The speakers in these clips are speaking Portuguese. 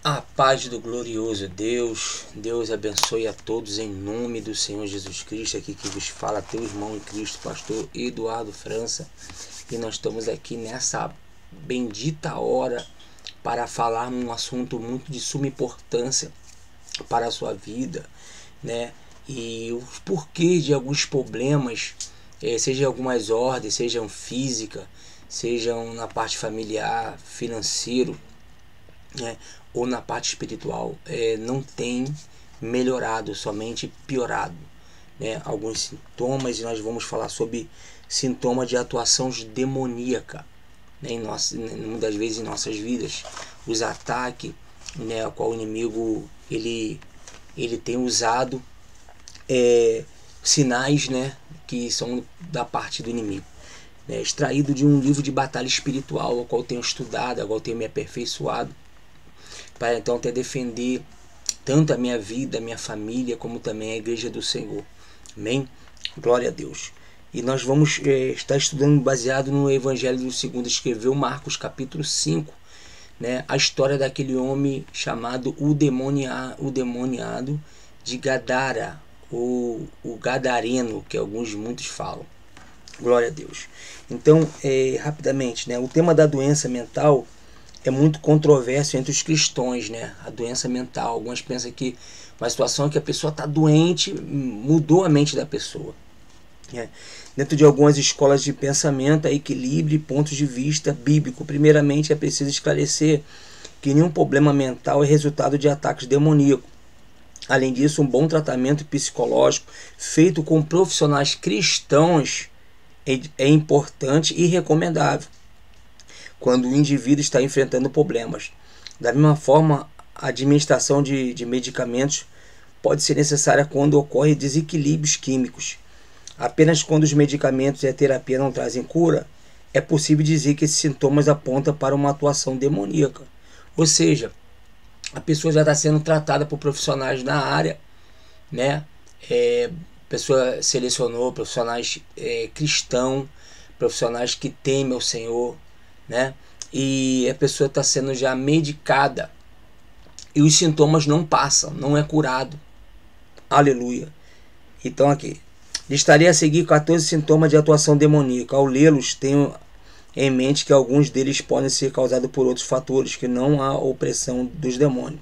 A paz do glorioso Deus, Deus abençoe a todos em nome do Senhor Jesus Cristo. Aqui que vos fala teu irmão em Cristo, pastor Eduardo França. E nós estamos aqui nessa bendita hora para falar num assunto muito de suma importância para a sua vida, né? E os porquês de alguns problemas, sejam algumas ordens, sejam física, sejam na parte familiar, financeiro, né, ou na parte espiritual, não tem melhorado, somente piorado, né? Alguns sintomas, e nós vamos falar sobre sintomas de atuação demoníaca, né, muitas das vezes em nossas vidas, os ataques, né, a qual o inimigo ele tem usado sinais, né, que são da parte do inimigo, né, extraído de um livro de batalha espiritual, ao qual eu tenho estudado, ao qual eu tenho me aperfeiçoado, para então até defender tanto a minha vida, a minha família, como também a igreja do Senhor. Amém? Glória a Deus. E nós vamos estar estudando baseado no Evangelho do Segundo escreveu, Marcos capítulo 5, né, a história daquele homem chamado o demoniado de Gadara, ou o Gadareno, que muitos falam. Glória a Deus. Então, rapidamente, né, o tema da doença mental é muito controverso entre os cristãos, né? A doença mental. Alguns pensam que uma situação que a pessoa está doente mudou a mente da pessoa, né? Dentro de algumas escolas de pensamento, há equilíbrio e pontos de vista bíblico. Primeiramente, é preciso esclarecer que nenhum problema mental é resultado de ataques demoníacos. Além disso, um bom tratamento psicológico feito com profissionais cristãos é importante e recomendável quando o indivíduo está enfrentando problemas. Da mesma forma, a administração de medicamentos pode ser necessária quando ocorrem desequilíbrios químicos. Apenas quando os medicamentos e a terapia não trazem cura, é possível dizer que esses sintomas apontam para uma atuação demoníaca. Ou seja, a pessoa já está sendo tratada por profissionais na área, né? A pessoa selecionou profissionais cristãos, profissionais que temem ao Senhor, né? E a pessoa está sendo já medicada e os sintomas não passam, não é curado. Aleluia. Então aqui, listaria a seguir 14 sintomas de atuação demoníaca. Ao lê-los, tenho em mente que alguns deles podem ser causados por outros fatores, que não há opressão dos demônios.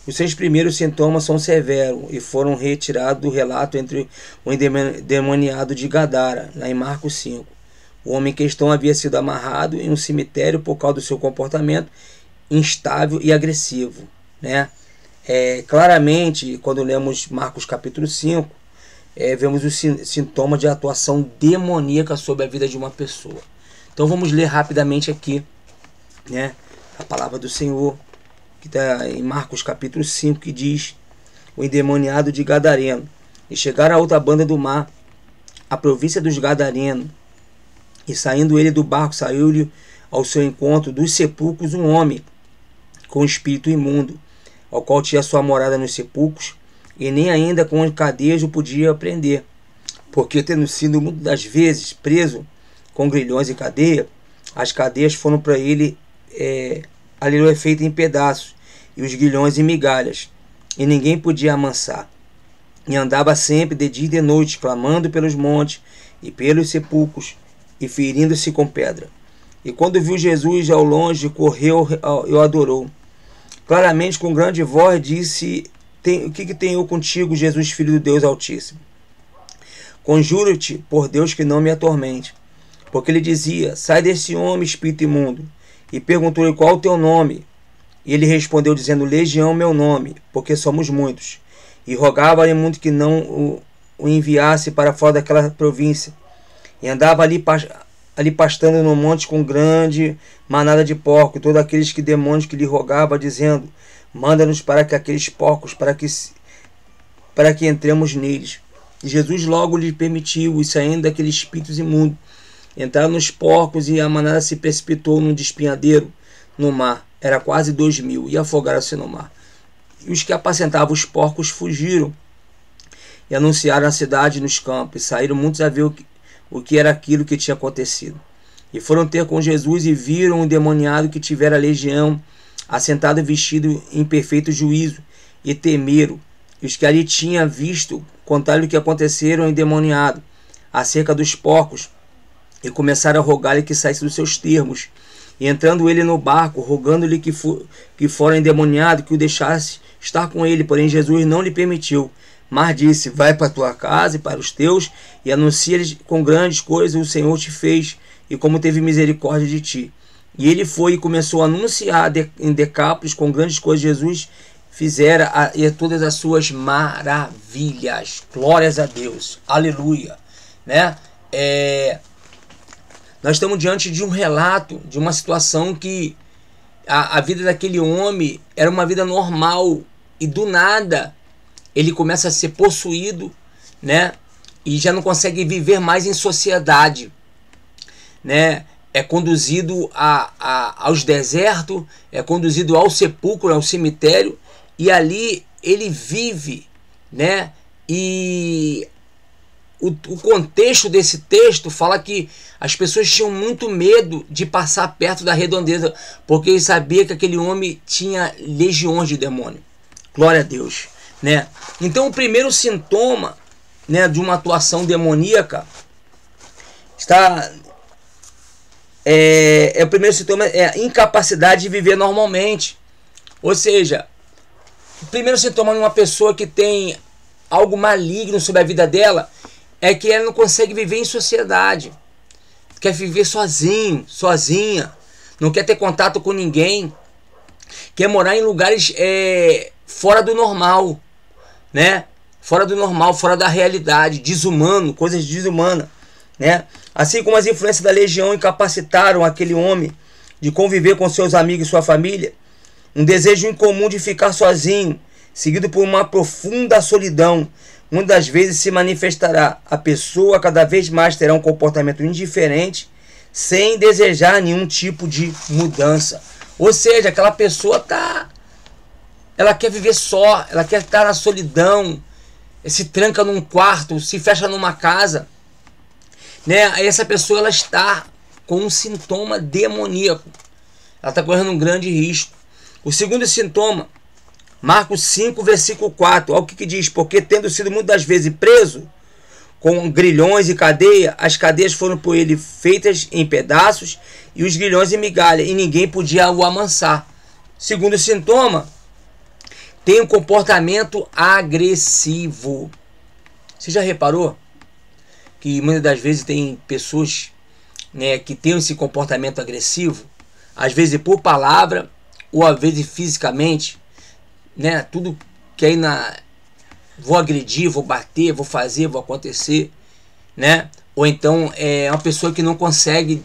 Os 6 primeiros sintomas são severos e foram retirados do relato entre o endemoniado de Gadara, lá em Marcos 5. O homem em questão havia sido amarrado em um cemitério por causa do seu comportamento instável e agressivo, né? Claramente, quando lemos Marcos capítulo 5, vemos os sintomas de atuação demoníaca sobre a vida de uma pessoa. Então vamos ler rapidamente aqui, né, a palavra do Senhor, que está em Marcos capítulo 5, que diz: o endemoniado de Gadareno. E chegaram a outra banda do mar, a província dos Gadarenos. E saindo ele do barco, saiu-lhe ao seu encontro dos sepulcros um homem com espírito imundo, ao qual tinha sua morada nos sepulcros, e nem ainda com cadeias o podia prender, porque tendo sido muitas das vezes preso com grilhões e cadeia, as cadeias foram para ele, aleluia, feitas em pedaços, e os grilhões em migalhas, e ninguém podia amansar. E andava sempre de dia e de noite, clamando pelos montes e pelos sepulcros, e ferindo-se com pedra. E quando viu Jesus ao longe, correu e o adorou. Claramente, com grande voz, disse: o que tenho contigo, Jesus, filho do Deus Altíssimo? Conjuro-te por Deus que não me atormente. Porque ele dizia: sai desse homem, espírito imundo. E perguntou-lhe: qual o teu nome? E ele respondeu, dizendo: Legião, meu nome, porque somos muitos. E rogava-lhe muito que não o enviasse para fora daquela província. E andava ali pastando no monte com grande manada de porcos, todos aqueles demônios que lhe rogavam, dizendo: manda-nos para que aqueles porcos, para que entremos neles. E Jesus logo lhe permitiu, e saindo daqueles espíritos imundos, entraram nos porcos, e a manada se precipitou num despenhadeiro no mar. Era quase 2.000, e afogaram-se no mar. E os que apacentavam os porcos fugiram, e anunciaram a cidade nos campos, e saíram muitos a ver o que era aquilo que tinha acontecido. E foram ter com Jesus e viram o endemoniado que tivera legião assentado vestido em perfeito juízo, e temeram. E os que ali tinham visto contaram o que aconteceram endemoniado acerca dos porcos, e começaram a rogar-lhe que saísse dos seus termos. E entrando ele no barco, rogando-lhe que fora endemoniado, que o deixasse estar com ele. Porém Jesus não lhe permitiu, mas disse: vai para a tua casa e para os teus, e anuncia-lhes com grandes coisas o Senhor te fez, e como teve misericórdia de ti. E ele foi e começou a anunciar em Decápolis com grandes coisas Jesus fizera e todas as suas maravilhas. Glórias a Deus. Aleluia. Né? Nós estamos diante de um relato, de uma situação que a vida daquele homem era uma vida normal, e do nada ele começa a ser possuído, né? E já não consegue viver mais em sociedade, né? É conduzido aos desertos, é conduzido ao sepulcro, ao cemitério, e ali ele vive, né? E o contexto desse texto fala que as pessoas tinham muito medo de passar perto da redondeza, porque eles sabiam que aquele homem tinha legiões de demônio. Glória a Deus, né? Então o primeiro sintoma, né, de uma atuação demoníaca o primeiro sintoma é a incapacidade de viver normalmente. Ou seja, o primeiro sintoma de uma pessoa que tem algo maligno sobre a vida dela é que ela não consegue viver em sociedade, quer viver sozinho, sozinha, não quer ter contato com ninguém, quer morar em lugares fora do normal, né? Fora do normal, fora da realidade, desumano, coisas desumanas, né? Assim como as influências da legião incapacitaram aquele homem de conviver com seus amigos e sua família, um desejo incomum de ficar sozinho, seguido por uma profunda solidão, muitas vezes se manifestará. A pessoa cada vez mais terá um comportamento indiferente, sem desejar nenhum tipo de mudança. Ou seja, aquela pessoa ela quer viver só, ela quer estar na solidão, se tranca num quarto, se fecha numa casa, né? Essa pessoa ela está com um sintoma demoníaco, ela está correndo um grande risco. O segundo sintoma, Marcos 5, versículo 4, olha o que diz: porque tendo sido muitas vezes preso com grilhões e cadeia, as cadeias foram por ele feitas em pedaços, e os grilhões em migalha, e ninguém podia o amansar. Segundo sintoma, tem um comportamento agressivo. Você já reparou que muitas das vezes tem pessoas, né, que têm esse comportamento agressivo, às vezes por palavra, ou às vezes fisicamente, né? Tudo que aí vou agredir, vou bater, vou fazer, vou acontecer, né? Ou então é uma pessoa que não consegue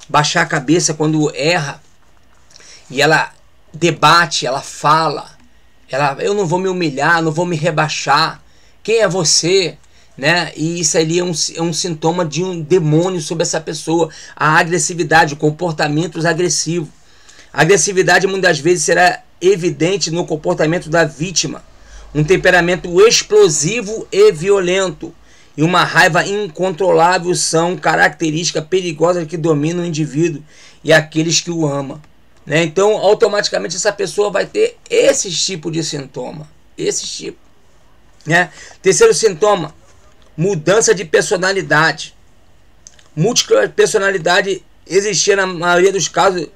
baixar a cabeça quando erra, e ela debate, ela fala, eu não vou me humilhar, não vou me rebaixar, quem é você, né? E isso ali é um sintoma de um demônio sobre essa pessoa. A agressividade, comportamentos agressivos. A agressividade muitas vezes será evidente no comportamento da vítima, um temperamento explosivo e violento, e uma raiva incontrolável são características perigosas que dominam o indivíduo e aqueles que o amam, né? Então automaticamente essa pessoa vai ter esse tipo de sintoma, né? Terceiro sintoma, mudança de personalidade. Múltipla personalidade existia na maioria dos casos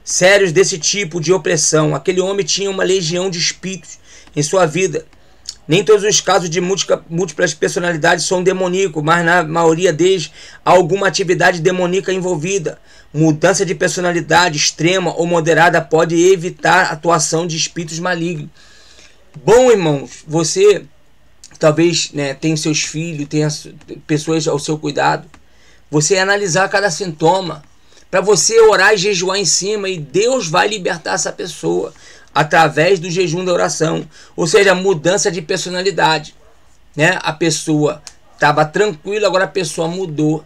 sérios desse tipo de opressão. Aquele homem tinha uma legião de espíritos em sua vida. Nem todos os casos de múltiplas personalidades são demoníacos, mas na maioria deles há alguma atividade demoníaca envolvida. Mudança de personalidade extrema ou moderada pode evitar a atuação de espíritos malignos. Bom, irmãos, você talvez, né, tem seus filhos, tem pessoas ao seu cuidado. Você analisar cada sintoma, para você orar e jejuar em cima, e Deus vai libertar essa pessoa através do jejum da oração. Ou seja, mudança de personalidade, né? A pessoa estava tranquila, agora a pessoa mudou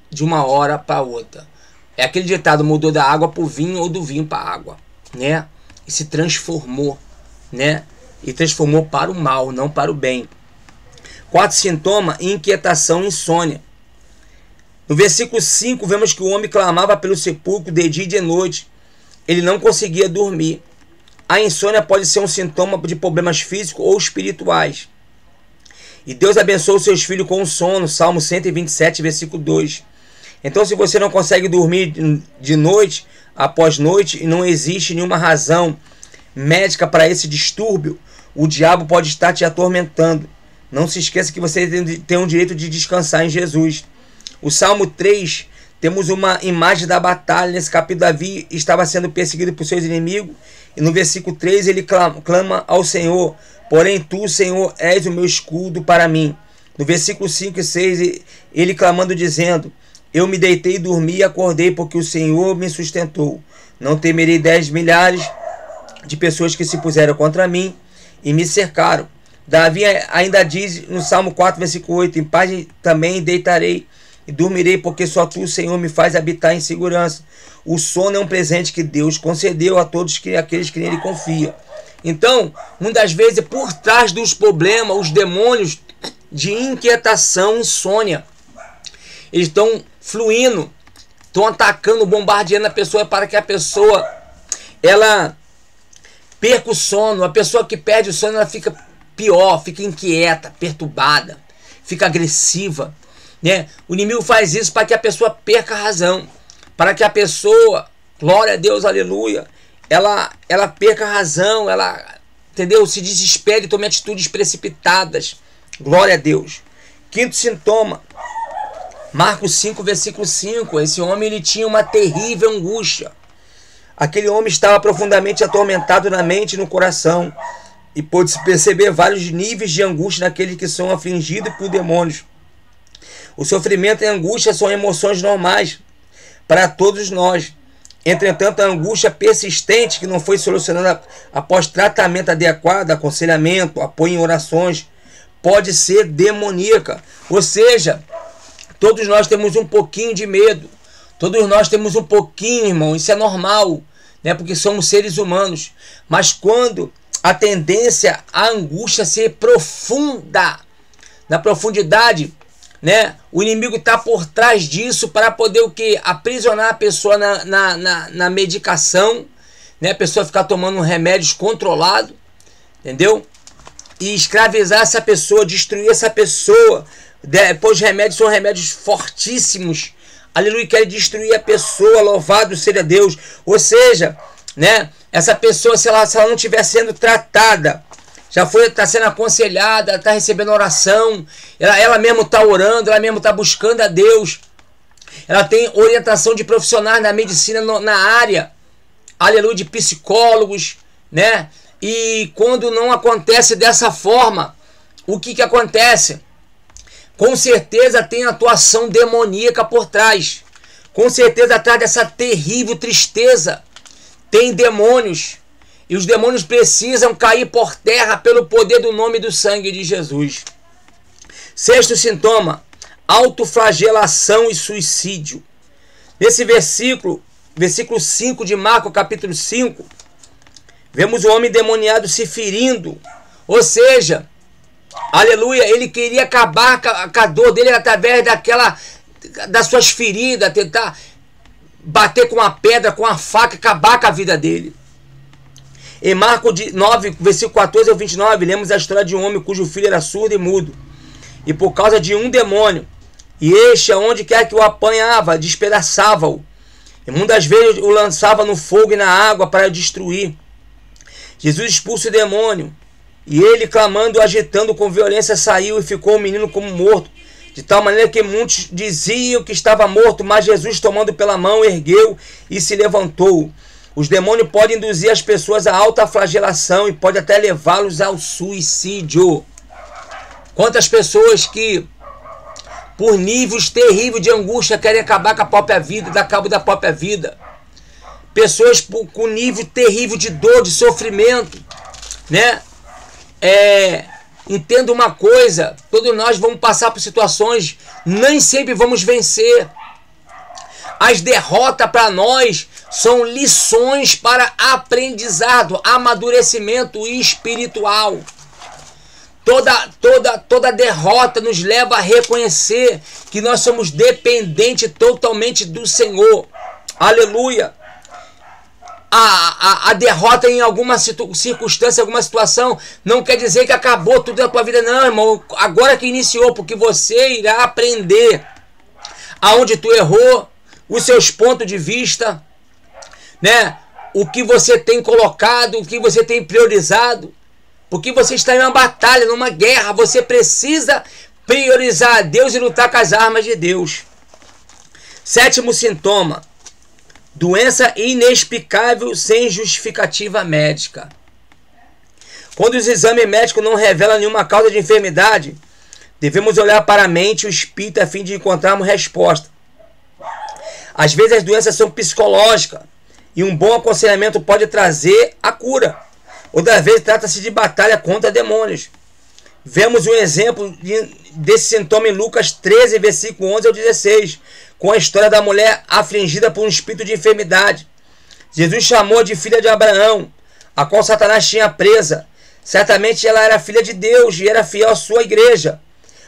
de uma hora para outra. É aquele ditado: mudou da água para o vinho ou do vinho para a água, né? E se transformou, né? E transformou para o mal, não para o bem. Quarto sintoma, inquietação, insônia. No versículo 5, vemos que o homem clamava pelo sepulcro de dia e de noite. Ele não conseguia dormir. a insônia pode ser um sintoma de problemas físicos ou espirituais. E Deus abençoa os seus filhos com o sono. Salmo 127, versículo 2. Então, se você não consegue dormir de noite após noite e não existe nenhuma razão médica para esse distúrbio, o diabo pode estar te atormentando. Não se esqueça que você tem o direito de descansar em Jesus. O Salmo 3, temos uma imagem da batalha. Nesse capítulo, Davi estava sendo perseguido por seus inimigos. E no versículo 3, ele clama ao Senhor: porém tu, Senhor, és o meu escudo para mim. No versículo 5 e 6, ele clamando, dizendo: eu me deitei e dormi e acordei, porque o Senhor me sustentou. Não temerei 10 milhares de pessoas que se puseram contra mim e me cercaram. Davi ainda diz no Salmo 4, versículo 8: em paz também deitarei e dormirei, porque só tu, Senhor, me faz habitar em segurança. O sono é um presente que Deus concedeu a todos aqueles que nele confiam. Então, muitas vezes, por trás dos problemas, os demônios de inquietação, insônia, eles estão fluindo, estão atacando, bombardeando a pessoa para que a pessoa ela perca o sono. A pessoa que perde o sono, ela fica pior, fica inquieta, perturbada, fica agressiva, né? O inimigo faz isso para que a pessoa perca a razão, para que a pessoa, glória a Deus, aleluia, ela perca a razão, ela, entendeu? Se desespere e tome atitudes precipitadas. Glória a Deus. Quinto sintoma, Marcos 5, versículo 5. Esse homem, ele tinha uma terrível angústia. Aquele homem estava profundamente atormentado na mente e no coração, e pôde-se perceber vários níveis de angústia naqueles que são afligidos por demônios. O sofrimento e a angústia são emoções normais para todos nós. Entretanto, a angústia persistente que não foi solucionada após tratamento adequado, aconselhamento, apoio em orações, pode ser demoníaca. Ou seja, todos nós temos um pouquinho de medo. Todos nós temos um pouquinho, irmão. Isso é normal, né? Porque somos seres humanos. Mas quando a tendência, a angústia ser profunda, na profundidade, né? O inimigo está por trás disso para poder o quê? Aprisionar a pessoa na medicação, né? A pessoa ficar tomando remédios controlados, entendeu? E escravizar essa pessoa, destruir essa pessoa. Depois os remédios são remédios fortíssimos. Aleluia, quer destruir a pessoa, louvado seja Deus. Ou seja, né? Essa pessoa, se ela não estiver sendo tratada, está sendo aconselhada, está recebendo oração, ela mesmo está orando, ela mesmo está buscando a Deus, ela tem orientação de profissionais na medicina, na área, aleluia, de psicólogos, né? E quando não acontece dessa forma, o que acontece? Com certeza tem atuação demoníaca por trás. Com certeza atrás dessa terrível tristeza tem demônios. E os demônios precisam cair por terra pelo poder do nome e do sangue de Jesus. Sexto sintoma, autoflagelação e suicídio. Nesse versículo 5 de Marcos, capítulo 5, vemos o homem demoniado se ferindo. Ou seja, aleluia, ele queria acabar com a dor dele através das suas feridas, tentar bater com a pedra, com a faca, acabar com a vida dele. Em Marcos 9, versículo 14 ao 29, lemos a história de um homem cujo filho era surdo e mudo, e por causa de um demônio, e este, aonde quer que o apanhava, despedaçava-o, e muitas vezes o lançava no fogo e na água para o destruir. Jesus expulsa o demônio, e ele, clamando, agitando com violência, saiu e ficou o menino como morto, de tal maneira que muitos diziam que estava morto, mas Jesus, tomando pela mão, ergueu e se levantou. Os demônios podem induzir as pessoas à alta flagelação e pode até levá-los ao suicídio. Quantas pessoas que, por níveis terríveis de angústia, querem acabar com a própria vida, dar cabo da própria vida. Pessoas com nível terrível de dor, de sofrimento, né? Entenda uma coisa, todos nós vamos passar por situações, nem sempre vamos vencer. As derrotas para nós são lições para aprendizado, amadurecimento espiritual. Toda derrota nos leva a reconhecer que nós somos dependentes totalmente do Senhor. Aleluia. a derrota em alguma circunstância, alguma situação, não quer dizer que acabou tudo na tua vida, não, irmão. Agora que iniciou, porque você irá aprender aonde tu errou, os seus pontos de vista, né? O que você tem colocado, o que você tem priorizado, porque você está em uma batalha, numa guerra, você precisa priorizar a Deus e lutar com as armas de Deus. 7º sintoma: doença inexplicável sem justificativa médica. Quando os exames médicos não revelam nenhuma causa de enfermidade, devemos olhar para a mente e o espírito a fim de encontrarmos resposta. Às vezes as doenças são psicológicas e um bom aconselhamento pode trazer a cura. Outras vezes trata-se de batalha contra demônios. Vemos um exemplo desse sintoma em Lucas 13, versículo 11 ao 16, com a história da mulher afligida por um espírito de enfermidade. Jesus chamou de filha de Abraão, a qual Satanás tinha presa. Certamente ela era filha de Deus e era fiel à sua igreja,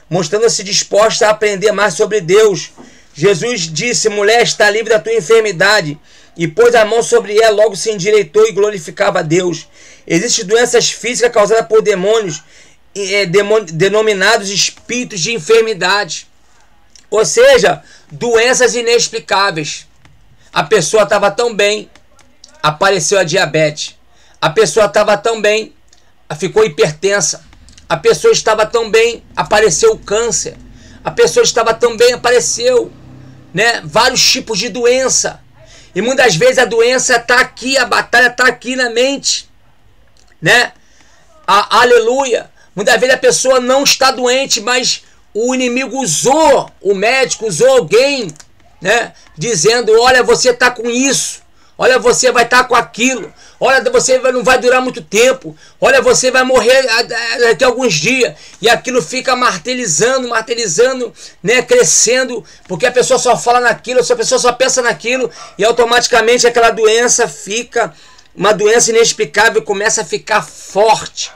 mostrando-se disposta a aprender mais sobre Deus. Jesus disse: mulher, está livre da tua enfermidade, e pôs a mão sobre ela, logo se endireitou e glorificava a Deus. Existem doenças físicas causadas por demônios, denominados espíritos de enfermidade, ou seja, doenças inexplicáveis. A pessoa estava tão bem, apareceu a diabetes. A pessoa estava tão bem, ficou hipertensa. A pessoa estava tão bem, apareceu o câncer. A pessoa estava tão bem, apareceu, né, vários tipos de doença. E muitas vezes a doença está aqui, a batalha está aqui na mente, né? Aleluia. Muitas vezes a pessoa não está doente, mas o inimigo usou, o médico usou alguém, né, dizendo: olha, você está com isso, olha, você vai estar com aquilo, olha, você não vai durar muito tempo, olha, você vai morrer daqui a alguns dias. E aquilo fica martelizando, né, crescendo, porque a pessoa só fala naquilo, a pessoa só pensa naquilo, e automaticamente aquela doença fica uma doença inexplicável, começa a ficar forte.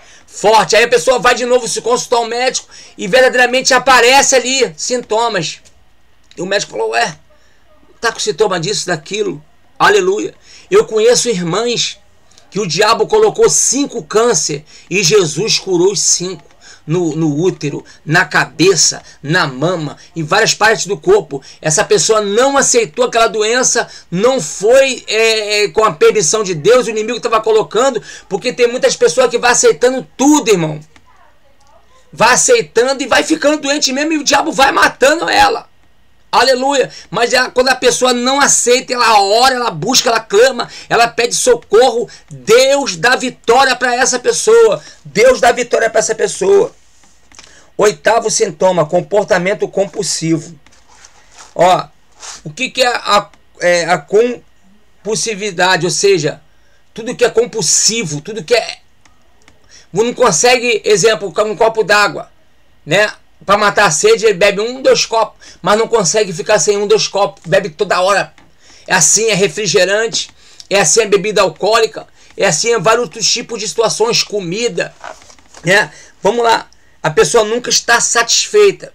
Aí a pessoa vai de novo se consultar ao médico e verdadeiramente aparece ali sintomas. E o médico falou: ué, tá com sintoma disso, daquilo. Aleluia. Eu conheço irmãs que o diabo colocou 5 câncer e Jesus curou os 5. No útero, na cabeça, na mama, em várias partes do corpo. Essa pessoa não aceitou aquela doença, não foi com a permissão de Deus, o inimigo estava colocando, porque tem muitas pessoas que vão aceitando tudo, irmão. Vai aceitando e vai ficando doente mesmo, e o diabo vai matando ela. Aleluia. Mas quando a pessoa não aceita, ela ora, ela busca, ela clama, ela pede socorro, Deus dá vitória para essa pessoa. Deus dá vitória para essa pessoa. 8º sintoma: comportamento compulsivo. Ó, o que é a compulsividade? Ou seja, tudo que é compulsivo, tudo que é... Não consegue, exemplo, um copo d'água, né? Para matar a sede, ele bebe 1, 2 copos, mas não consegue ficar sem 1, 2 copos, bebe toda hora. É assim, é refrigerante, é assim, é bebida alcoólica, é assim, é vários outros tipos de situações, comida, né? Vamos lá, a pessoa nunca está satisfeita.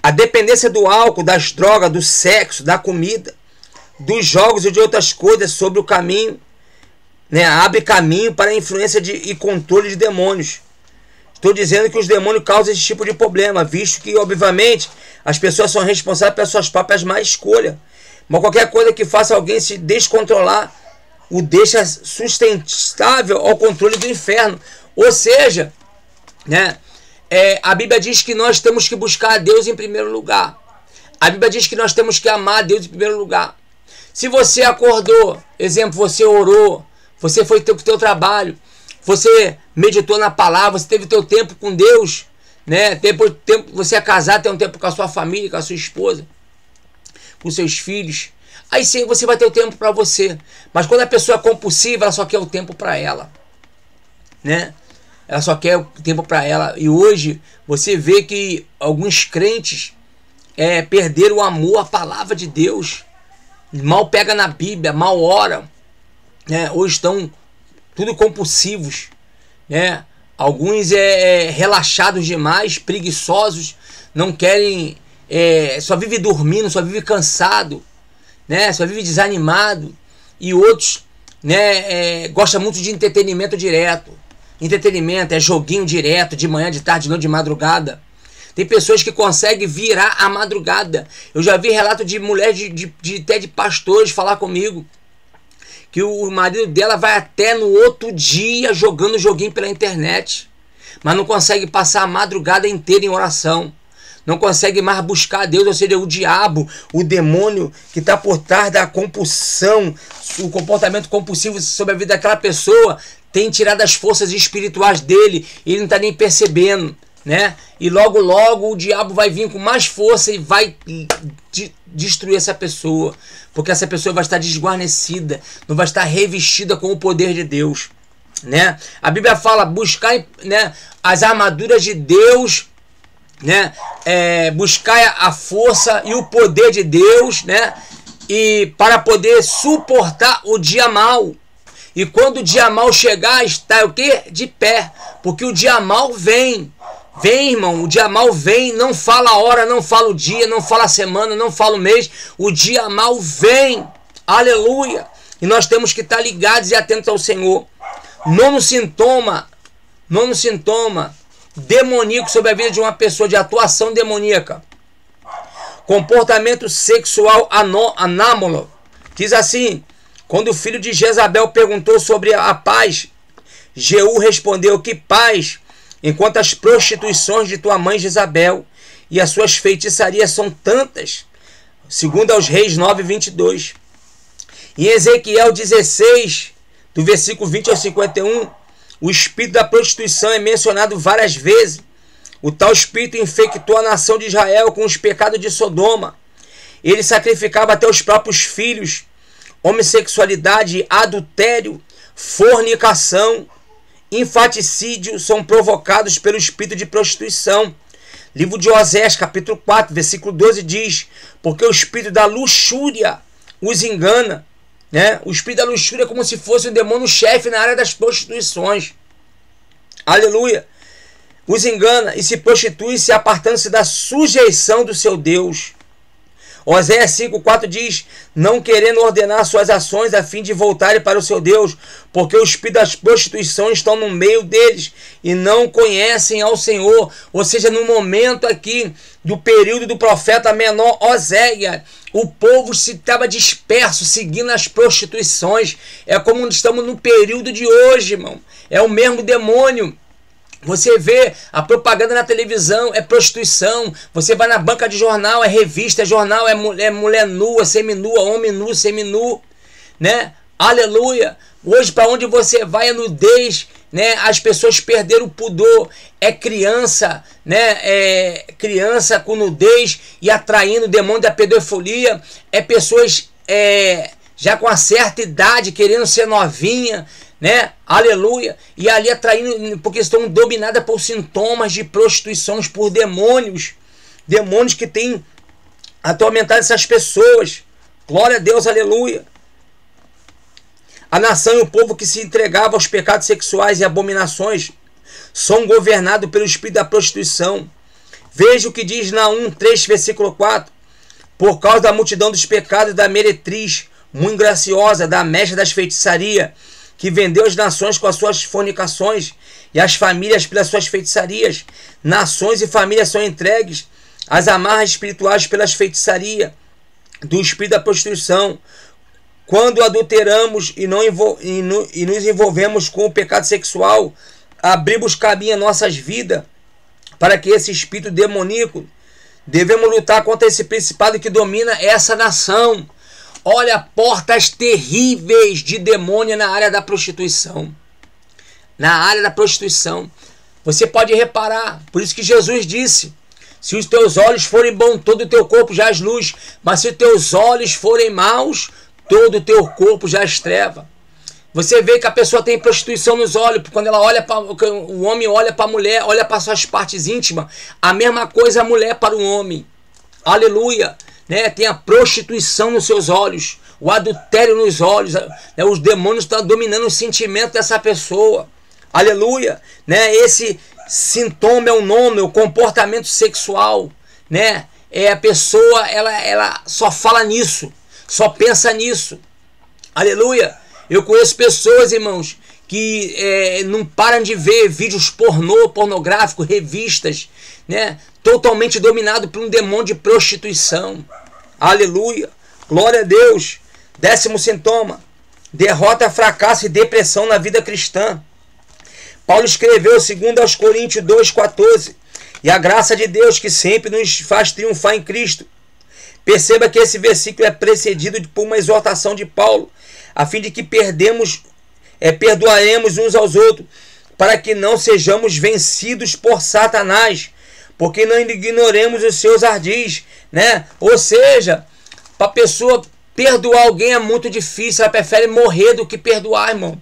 A dependência do álcool, das drogas, do sexo, da comida, dos jogos e de outras coisas sobre o caminho, né? Abre caminho para a influência e controle de demônios. Estou dizendo que os demônios causam esse tipo de problema, visto que, obviamente, as pessoas são responsáveis pelas suas próprias más escolhas. Mas qualquer coisa que faça alguém se descontrolar o deixa sustentável ao controle do inferno. Ou seja, né, a Bíblia diz que nós temos que buscar a Deus em primeiro lugar. A Bíblia diz que nós temos que amar a Deus em primeiro lugar. Se você acordou, exemplo, você orou, você foi para o teu trabalho, você meditou na palavra, você teve teu tempo com Deus, né? Depois tempo, você é casado, tem um tempo com a sua família, com a sua esposa, com seus filhos. Aí sim você vai ter o tempo para você. Mas quando a pessoa é compulsiva, ela só quer o tempo para ela, né? Ela só quer o tempo para ela. E hoje você vê que alguns crentes perderam o amor à palavra de Deus. Mal pega na Bíblia, mal oram, né? Hoje estão tudo compulsivos, né? Alguns relaxados demais, preguiçosos, não querem, só vive dormindo, só vive cansado, né? Só vive desanimado. E outros né, gosta muito de entretenimento direto. Entretenimento é joguinho direto, de manhã, de tarde, de noite, de madrugada. Tem pessoas que conseguem virar a madrugada. Eu já vi relato de mulheres, até de pastores falar comigo, que o marido dela vai até no outro dia jogando joguinho pela internet, mas não consegue passar a madrugada inteira em oração. Não consegue mais buscar a Deus, ou seja, o diabo, o demônio que está por trás da compulsão, o comportamento compulsivo sobre a vida daquela pessoa, tem tirado as forças espirituais dele, e ele não está nem percebendo, né? E logo logo o diabo vai vir com mais força e vai destruir essa pessoa, porque essa pessoa vai estar desguarnecida, não vai estar revestida com o poder de Deus, né? A Bíblia fala, buscar, né, as armaduras de Deus, né? Buscar a força e o poder de Deus, né? E para poder suportar o dia mau. E quando o dia mau chegar, está o quê? De pé, porque o dia mau vem. Vem, irmão, o dia mau vem, não fala a hora, não fala o dia, não fala a semana, não fala o mês. O dia mau vem. Aleluia. E nós temos que estar ligados e atentos ao Senhor. Nono sintoma demoníaco sobre a vida de uma pessoa, de atuação demoníaca. Comportamento sexual anômalo. Diz assim: quando o filho de Jezabel perguntou sobre a paz, Jeú respondeu: que paz, enquanto as prostituições de tua mãe Jezabel e as suas feitiçarias são tantas. Segundo aos Reis 9:22. Em Ezequiel 16, do versículo 20 ao 51, o espírito da prostituição é mencionado várias vezes. O tal espírito infectou a nação de Israel com os pecados de Sodoma. Ele sacrificava até os próprios filhos. Homossexualidade, adultério, fornicação, infanticídio são provocados pelo espírito de prostituição. Livro de Osés, capítulo 4, versículo 12 diz: porque o espírito da luxúria os engana, né? O espírito da luxúria é como se fosse um demônio-chefe na área das prostituições. Aleluia. Os engana e se prostitui, se apartando-se da sujeição do seu Deus. Oséias 5,4 diz: não querendo ordenar suas ações a fim de voltarem para o seu Deus, porque os espíritos das prostituições estão no meio deles e não conhecem ao Senhor. Ou seja, no momento aqui do período do profeta menor Oséias, o povo se estava disperso, seguindo as prostituições. É como estamos no período de hoje, irmão. É o mesmo demônio. Você vê a propaganda na televisão, é prostituição. Você vai na banca de jornal, é revista, é jornal, é mulher nua, seminua, homem nu, seminu, né? Aleluia. Hoje, para onde você vai, é nudez, né? As pessoas perderam o pudor. É criança, né? É criança com nudez e atraindo o demônio da pedofilia. É pessoas já com uma certa idade querendo ser novinha, né? Aleluia. E ali atraindo, porque estão dominadas por sintomas de prostituições, por demônios que têm atormentado essas pessoas. Glória a Deus, aleluia. A nação e o povo que se entregava aos pecados sexuais e abominações são governados pelo espírito da prostituição. Veja o que diz Naum 3, versículo 4. Por causa da multidão dos pecados da meretriz, muito graciosa, da mestra das feitiçarias, que vendeu as nações com as suas fornicações e as famílias pelas suas feitiçarias. Nações e famílias são entregues às amarras espirituais pelas feitiçarias do espírito da prostituição. Quando adulteramos e nos envolvemos com o pecado sexual, abrimos caminho em nossas vidas para que esse espírito demoníaco, devemos lutar contra esse principado que domina essa nação. Olha, portas terríveis de demônio na área da prostituição. Na área da prostituição. Você pode reparar, por isso que Jesus disse: se os teus olhos forem bons, todo o teu corpo jaz luz. Mas se os teus olhos forem maus, todo o teu corpo jaz treva. Você vê que a pessoa tem prostituição nos olhos, quando ela olha para o homem, olha para a mulher, olha para suas partes íntimas. A mesma coisa a mulher para o homem. Aleluia. Né? Tem a prostituição nos seus olhos, o adultério nos olhos, né? Os demônios estão dominando o sentimento dessa pessoa. Aleluia. Né? Esse sintoma é o nome, o comportamento sexual, né? A pessoa, ela só fala nisso, só pensa nisso. Aleluia. Eu conheço pessoas, irmãos, que não param de ver vídeos pornográficos, revistas, né? Totalmente dominado por um demônio de prostituição. Aleluia. Glória a Deus. 10º sintoma: derrota, fracasso e depressão na vida cristã. Paulo escreveu 2 Coríntios 2,14: e a graça de Deus que sempre nos faz triunfar em Cristo. Perceba que esse versículo é precedido por uma exortação de Paulo, a fim de que perdoaremos uns aos outros, para que não sejamos vencidos por Satanás, porque não ignoremos os seus ardis, né? Ou seja, para a pessoa perdoar alguém é muito difícil, ela prefere morrer do que perdoar, irmão.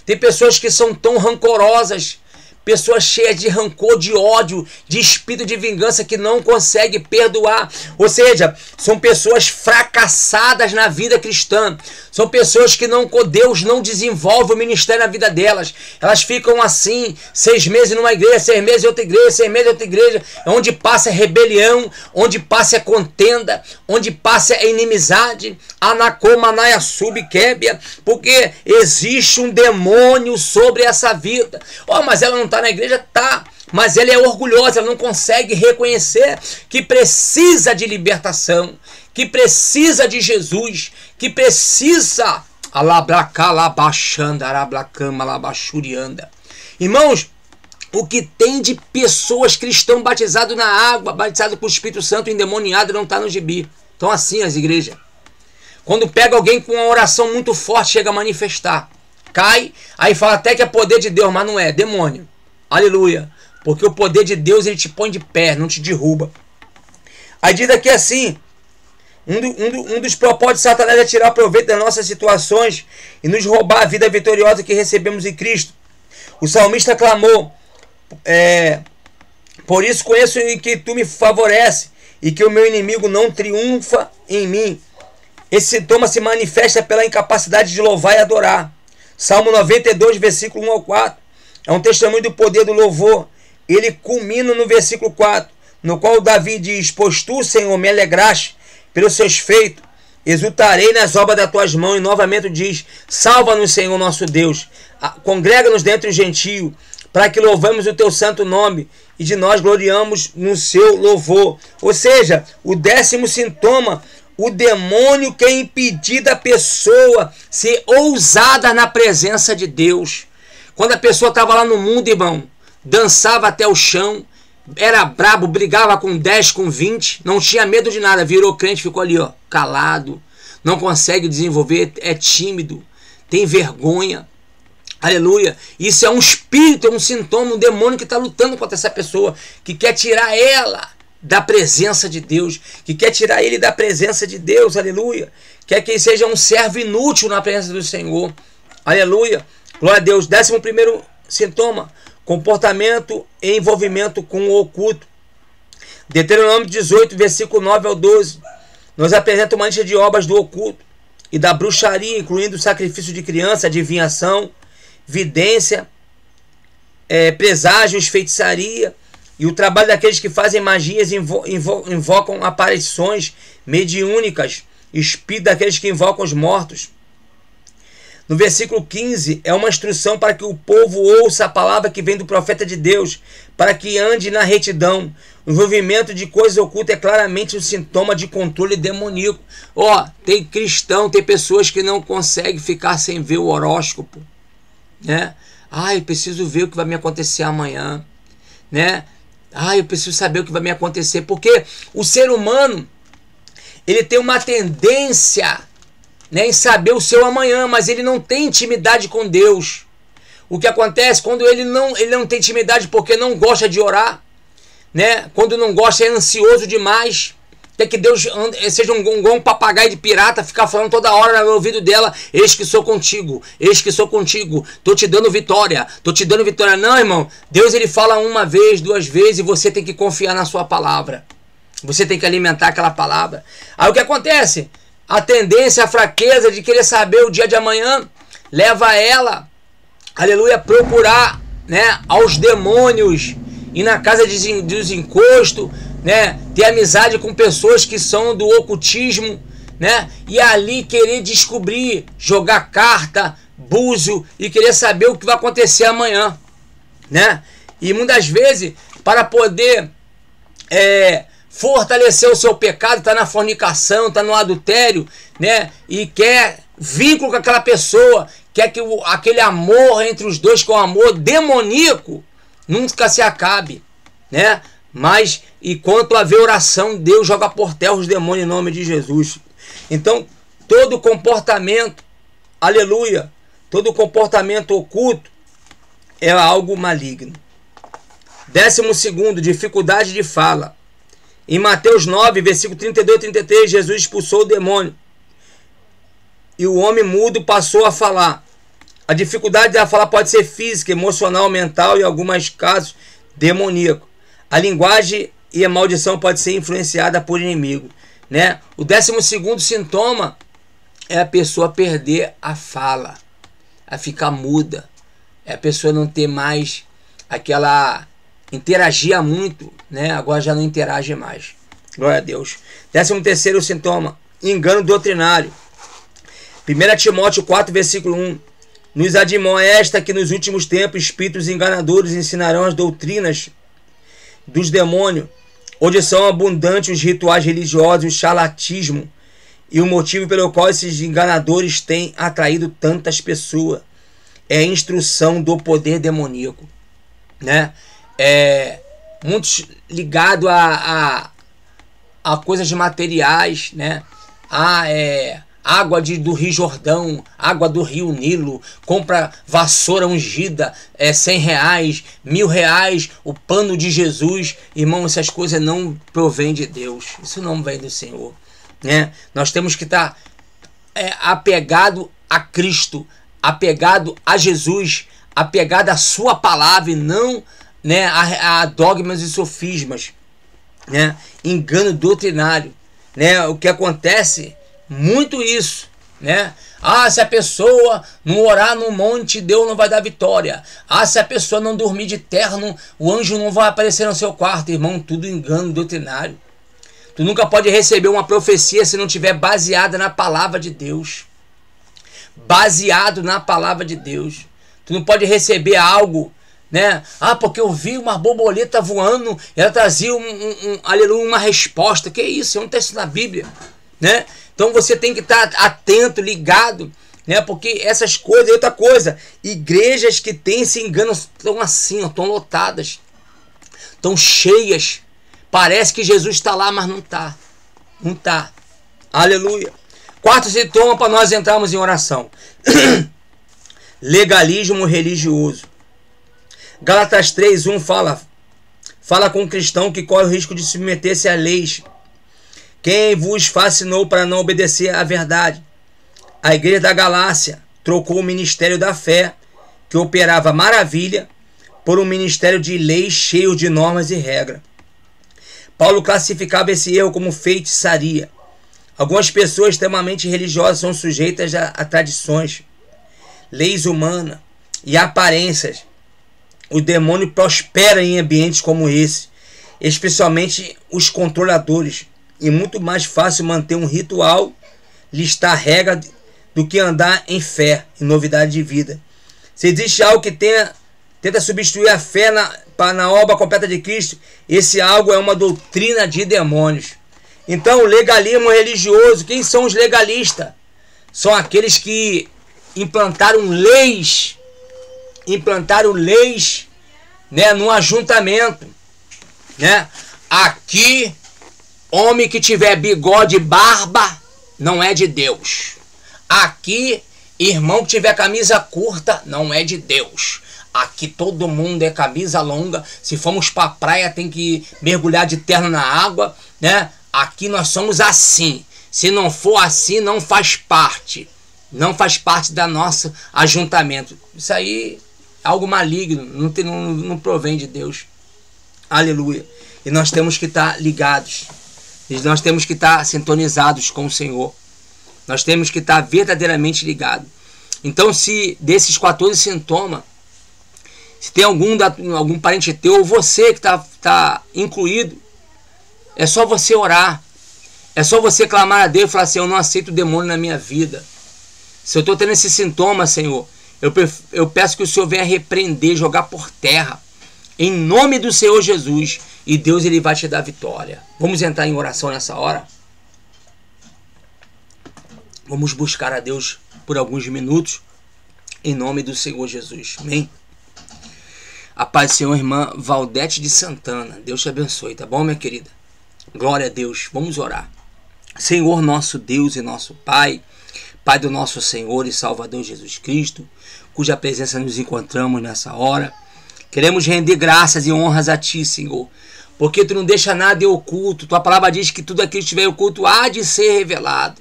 Tem pessoas que são tão rancorosas, pessoas cheias de rancor, de ódio, de espírito de vingança, que não conseguem perdoar. Ou seja, são pessoas fracassadas na vida cristã. São pessoas que Deus não desenvolve o ministério na vida delas. Elas ficam assim, 6 meses numa igreja, 6 meses em outra igreja, 6 meses em outra igreja, onde passa rebelião, onde passa contenda, onde passa inimizade, anacomanaia subquébia, porque existe um demônio sobre essa vida. Oh, mas ela não está na igreja? Tá, mas ela é orgulhosa, ela não consegue reconhecer que precisa de libertação, que precisa de Jesus, que precisa. Irmãos, o que tem de pessoas cristãs batizadas na água, batizadas com o Espírito Santo, endemoniado, não está no gibi. Então assim as igrejas. Quando pega alguém com uma oração muito forte, chega a manifestar, cai, aí fala até que é poder de Deus, mas não é, demônio. Aleluia. Porque o poder de Deus, ele te põe de pé, não te derruba. Aí diz aqui assim: um dos propósitos de Satanás é tirar proveito das nossas situações e nos roubar a vida vitoriosa que recebemos em Cristo. O salmista clamou: por isso conheço que tu me favorece e que o meu inimigo não triunfa em mim. Esse sintoma se manifesta pela incapacidade de louvar e adorar. Salmo 92, versículo 1 ao 4. É um testemunho do poder do louvor. Ele culmina no versículo 4, no qual Davi diz: pois tu, Senhor, me alegraste pelos seus feitos, exultarei nas obras das tuas mãos. E novamente diz: salva-nos, Senhor nosso Deus, congrega-nos dentre os gentios, para que louvemos o teu santo nome, e de nós gloriamos no seu louvor. Ou seja, o 10º sintoma: o demônio quer impedir da pessoa ser ousada na presença de Deus. Quando a pessoa estava lá no mundo, irmão, dançava até o chão, era brabo, brigava com 10, com 20, não tinha medo de nada, virou crente, ficou ali, ó, calado, não consegue desenvolver, é tímido, tem vergonha. Aleluia. Isso é um espírito, é um sintoma, um demônio que está lutando contra essa pessoa, que quer tirar ela da presença de Deus, que quer tirar ele da presença de Deus. Aleluia. Quer que ele seja um servo inútil na presença do Senhor. Aleluia. Glória a Deus. 11º sintoma: comportamento e envolvimento com o oculto. Deuteronômio 18, versículo 9 ao 12, nos apresenta uma lista de obras do oculto e da bruxaria, incluindo sacrifício de criança, adivinhação, vidência, preságios, feitiçaria, e o trabalho daqueles que fazem magias, invocam aparições mediúnicas, espírito daqueles que invocam os mortos. No versículo 15, é uma instrução para que o povo ouça a palavra que vem do profeta de Deus, para que ande na retidão. O envolvimento de coisas ocultas é claramente um sintoma de controle demoníaco. Tem cristão, tem pessoas que não conseguem ficar sem ver o horóscopo, né? Eu preciso ver o que vai me acontecer amanhã, né? Eu preciso saber o que vai me acontecer, porque o ser humano, ele tem uma tendência, né, em saber o seu amanhã, mas ele não tem intimidade com Deus. O que acontece quando ele não tem intimidade porque não gosta de orar, né? Quando não gosta, é ansioso demais. Quer que Deus seja um papagaio de pirata, ficar falando toda hora no ouvido dela: eis que sou contigo, eis que sou contigo, tô te dando vitória, tô te dando vitória. Não, irmão, Deus, ele fala uma vez, 2 vezes, e você tem que confiar na sua palavra. Você tem que alimentar aquela palavra. Aí o que acontece? A tendência, a fraqueza de querer saber o dia de amanhã leva ela, aleluia, a procurar, né, aos demônios, ir na casa dos encostos, né, ter amizade com pessoas que são do ocultismo, né? E ali querer descobrir, jogar carta, búzio e querer saber o que vai acontecer amanhã, né? E muitas vezes, para poder fortalecer o seu pecado, está na fornicação, está no adultério, né? E quer vínculo com aquela pessoa, quer que aquele amor entre os dois, que é um amor demoníaco, nunca se acabe, né? Mas enquanto haver oração, Deus joga por terra os demônios em nome de Jesus. Então, todo comportamento, aleluia, todo comportamento oculto é algo maligno. 12º, dificuldade de fala. Em Mateus 9, versículo 32 e 33, Jesus expulsou o demônio e o homem mudo passou a falar. A dificuldade da fala pode ser física, emocional, mental e em alguns casos demoníaco. A linguagem e a maldição pode ser influenciada por inimigo, né? O 12º sintoma é a pessoa perder a fala, a ficar muda, é a pessoa não ter mais aquela... interagia muito, né? Agora já não interage mais. Glória a Deus. 13º sintoma, engano doutrinário. 1 Timóteo 4, versículo 1. Nos admoesta que nos últimos tempos espíritos enganadores ensinarão as doutrinas dos demônios, onde são abundantes os rituais religiosos, o charlatismo, e o motivo pelo qual esses enganadores têm atraído tantas pessoas é a instrução do poder demoníaco, né? Muitos ligados a coisas materiais, né? Água do Rio Jordão, água do Rio Nilo, compra vassoura ungida, R$100, R$1.000, o pano de Jesus. Irmão, essas coisas não provêm de Deus, isso não vem do Senhor, né? Nós temos que estar apegado a Cristo, apegado a Jesus, apegado à sua palavra e não, né, a dogmas e sofismas, né? Engano doutrinário, né? O que acontece muito isso, né? Se a pessoa não orar no monte, Deus não vai dar vitória. Se a pessoa não dormir de terno, o anjo não vai aparecer no seu quarto. Irmão, tudo engano doutrinário. Tu nunca pode receber uma profecia se não tiver baseada na palavra de Deus. Baseado na palavra de Deus. Tu não pode receber algo, né? Porque eu vi uma borboleta voando, ela trazia aleluia, uma resposta. Que isso? Não está isso na Bíblia, né? Então você tem que estar atento, ligado, né? Porque essas coisas, outra coisa, igrejas que têm esse engano estão assim, estão lotadas, estão cheias. Parece que Jesus está lá, mas não está. Não está. Aleluia. 4 sintoma para nós entrarmos em oração. Legalismo religioso. Gálatas 3:1 fala com o cristão que corre o risco de submeter-se a leis. Quem vos fascinou para não obedecer à verdade? A igreja da Galácia trocou o ministério da fé, que operava maravilha, por um ministério de leis cheio de normas e regras. Paulo classificava esse erro como feitiçaria. Algumas pessoas extremamente religiosas são sujeitas a tradições, leis humanas e aparências. O demônio prospera em ambientes como esse, especialmente os controladores. E muito mais fácil manter um ritual, listar regra, do que andar em fé, em novidade de vida. Se existe algo que tenta substituir a fé na obra completa de Cristo, esse algo é uma doutrina de demônios. Então, o legalismo religioso, quem são os legalistas? São aqueles que implantaram leis, né, no ajuntamento, né? Aqui, homem que tiver bigode e barba não é de Deus. Aqui, irmão que tiver camisa curta não é de Deus. Aqui todo mundo é camisa longa. Se formos para a praia tem que mergulhar de terno na água, né? Aqui nós somos assim. Se não for assim, não faz parte. Não faz parte da nosso ajuntamento. Isso aí é algo maligno, não provém de Deus. Aleluia. E nós temos que estar ligados. E nós temos que estar sintonizados com o Senhor. Nós temos que estar verdadeiramente ligados. Então, se desses 14 sintomas, se tem algum parente teu, ou você que está incluído, é só você orar. É só você clamar a Deus e falar assim: eu não aceito o demônio na minha vida. Se eu estou tendo esse sintoma, Senhor, eu peço que o Senhor venha repreender, jogar por terra, em nome do Senhor Jesus. E Deus, Ele vai te dar vitória. Vamos entrar em oração nessa hora? Vamos buscar a Deus por alguns minutos, em nome do Senhor Jesus. Amém? A paz do Senhor, irmã Valdete de Santana. Deus te abençoe, tá bom, minha querida? Glória a Deus. Vamos orar. Senhor, nosso Deus e nosso Pai, Pai do nosso Senhor e Salvador Jesus Cristo, cuja presença nos encontramos nessa hora, queremos render graças e honras a Ti, Senhor, porque Tu não deixa nada em oculto. Tua palavra diz que tudo aquilo que estiver oculto há de ser revelado.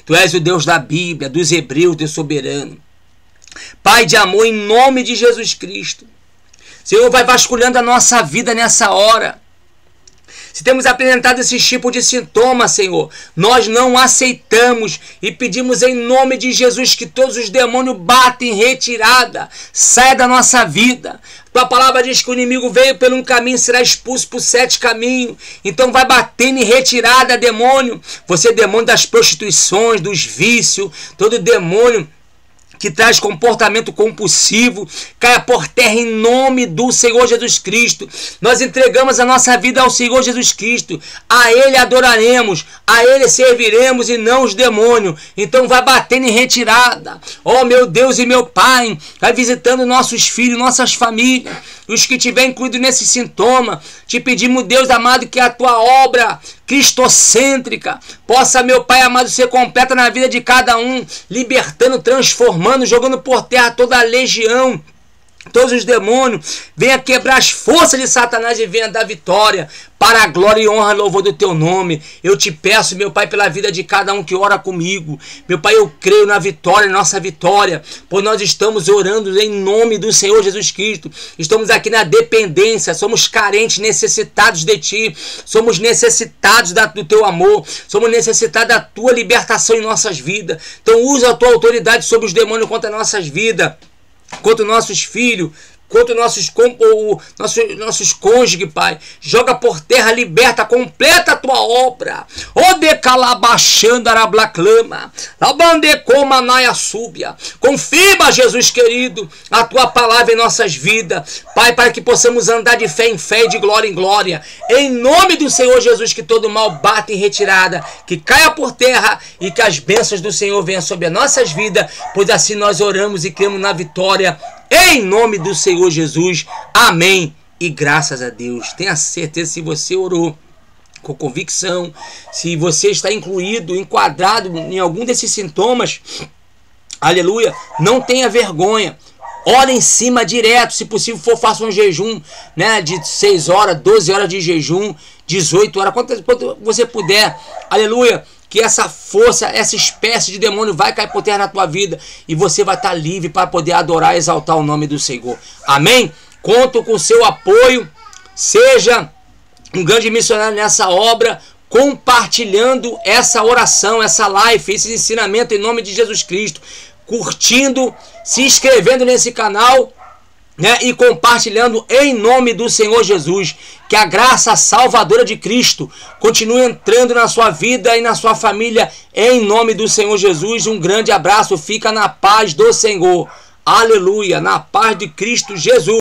Tu és o Deus da Bíblia, dos Hebreus, Deus soberano. Pai de amor, em nome de Jesus Cristo. Senhor, vai vasculhando a nossa vida nessa hora. Se temos apresentado esse tipo de sintoma, Senhor, nós não aceitamos e pedimos em nome de Jesus que todos os demônios batem em retirada, saia da nossa vida. Tua palavra diz que o inimigo veio por um caminho, será expulso por 7 caminhos. Então vai batendo em retirada, demônio. Você é demônio das prostituições, dos vícios, todo demônio que traz comportamento compulsivo, caia por terra em nome do Senhor Jesus Cristo. Nós entregamos a nossa vida ao Senhor Jesus Cristo, a Ele adoraremos, a Ele serviremos e não os demônios. Então vai batendo em retirada. Oh meu Deus e meu Pai, vai visitando nossos filhos, nossas famílias, os que estiverem incluídos nesse sintoma. Te pedimos, Deus amado, que a Tua obra cristocêntrica possa, meu Pai amado, ser completa na vida de cada um, libertando, transformando, jogando por terra toda a legião, todos os demônios. Venha quebrar as forças de Satanás e venha dar vitória para a glória e honra e louvor do Teu nome. Eu te peço, meu Pai, pela vida de cada um que ora comigo. Meu Pai, eu creio na vitória, nossa vitória, pois nós estamos orando em nome do Senhor Jesus Cristo. Estamos aqui na dependência, somos carentes, necessitados de Ti, somos necessitados do Teu amor, somos necessitados da Tua libertação em nossas vidas. Então usa a Tua autoridade sobre os demônios contra nossas vidas, contra nossos filhos, contra nossos cônjuges, Pai. Joga por terra, liberta, completa a Tua obra. O decalabachando arablaclama, labandecoma naia súbia. Confirma, Jesus querido, a Tua palavra em nossas vidas, Pai, para que possamos andar de fé em fé e de glória em glória. Em nome do Senhor Jesus, que todo mal bata em retirada, que caia por terra e que as bênçãos do Senhor venham sobre as nossas vidas, pois assim nós oramos e cremos na vitória. Em nome do Senhor Jesus, amém e graças a Deus. Tenha certeza, se você orou com convicção, se você está incluído, enquadrado em algum desses sintomas, aleluia, não tenha vergonha. Ora em cima direto, se possível for, faça um jejum, né, de 6 horas, 12 horas de jejum, 18 horas, quanto você puder, aleluia. Que essa força, essa espécie de demônio vai cair por terra na tua vida e você vai estar livre para poder adorar e exaltar o nome do Senhor. Amém? Conto com o seu apoio. Seja um grande missionário nessa obra, compartilhando essa oração, essa live, esse ensinamento em nome de Jesus Cristo. Curtindo, se inscrevendo nesse canal, né, e compartilhando em nome do Senhor Jesus. Que a graça salvadora de Cristo continue entrando na sua vida e na sua família em nome do Senhor Jesus. Um grande abraço, fica na paz do Senhor, aleluia, na paz de Cristo Jesus.